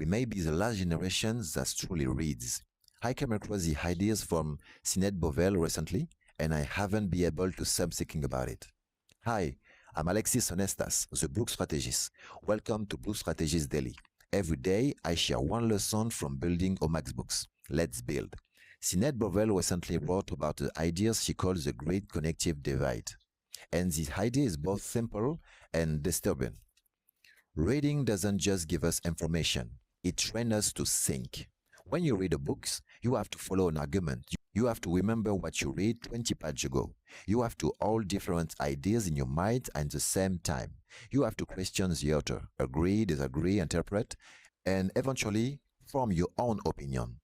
we may be the last generation that truly reads. I came across the ideas from Sinead Bovell recently, and I haven't been able to stop thinking about it. Hi, I'm Alexis Honestas, the Book Strategist. Welcome to Book Strategist Daily. Every day, I share one lesson from building Omax books. Let's build. Sinead Bovell recently wrote about the ideas she calls the Great Connective Divide. And this idea is both simple and disturbing. Reading doesn't just give us information, it trains us to think. When you read a book, you have to follow an argument. You have to remember what you read 20 pages ago. You have to hold different ideas in your mind at the same time. You have to question the author, agree, disagree, interpret, and eventually form your own opinion.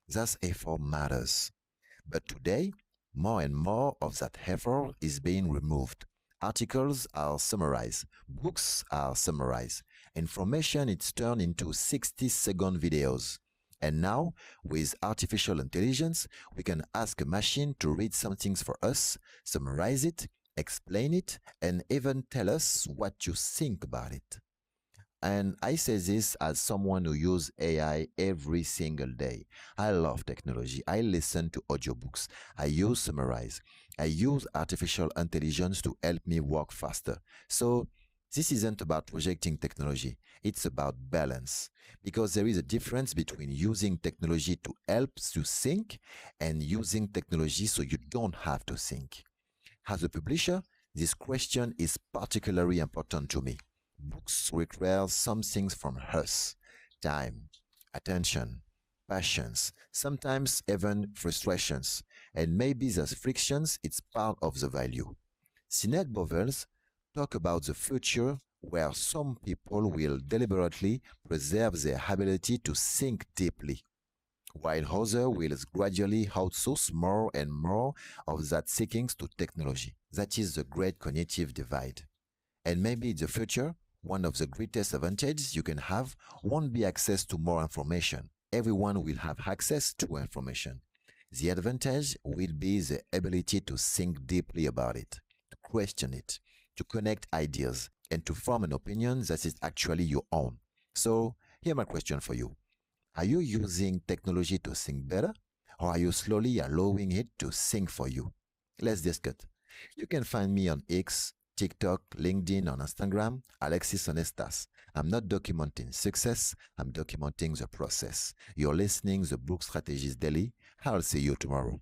That effort matters. But today, more and more of that effort is being removed. Articles are summarized, books are summarized, information is turned into 60-second videos. And now, with artificial intelligence, we can ask a machine to read some things for us, summarize it, explain it, and even tell us what you think about it. And I say this as someone who uses AI every single day. I love technology. I listen to audiobooks. I use Summarize. I use artificial intelligence to help me work faster. So this isn't about rejecting technology. It's about balance. Because there is a difference between using technology to help you think and using technology so you don't have to think. As a publisher, this question is particularly important to me. Books require some things from us: time, attention, passions, sometimes even frustrations, and maybe those frictions it's part of the value. Sinead Bovell talk about the future where some people will deliberately preserve their ability to think deeply, while others will gradually outsource more and more of that thinking to technology. That is the great cognitive divide. And maybe in the future, one of the greatest advantages you can have won't be access to more information. Everyone will have access to information. The advantage will be the ability to think deeply about it, to question it, to connect ideas, and to form an opinion that is actually your own. So, here's my question for you. Are you using technology to think better, or are you slowly allowing it to think for you? Let's discuss. You can find me on X, TikTok, LinkedIn, on Instagram, Alexis Honestas. I'm not documenting success, I'm documenting the process. You're listening to the Book Strategist Daily. I'll see you tomorrow.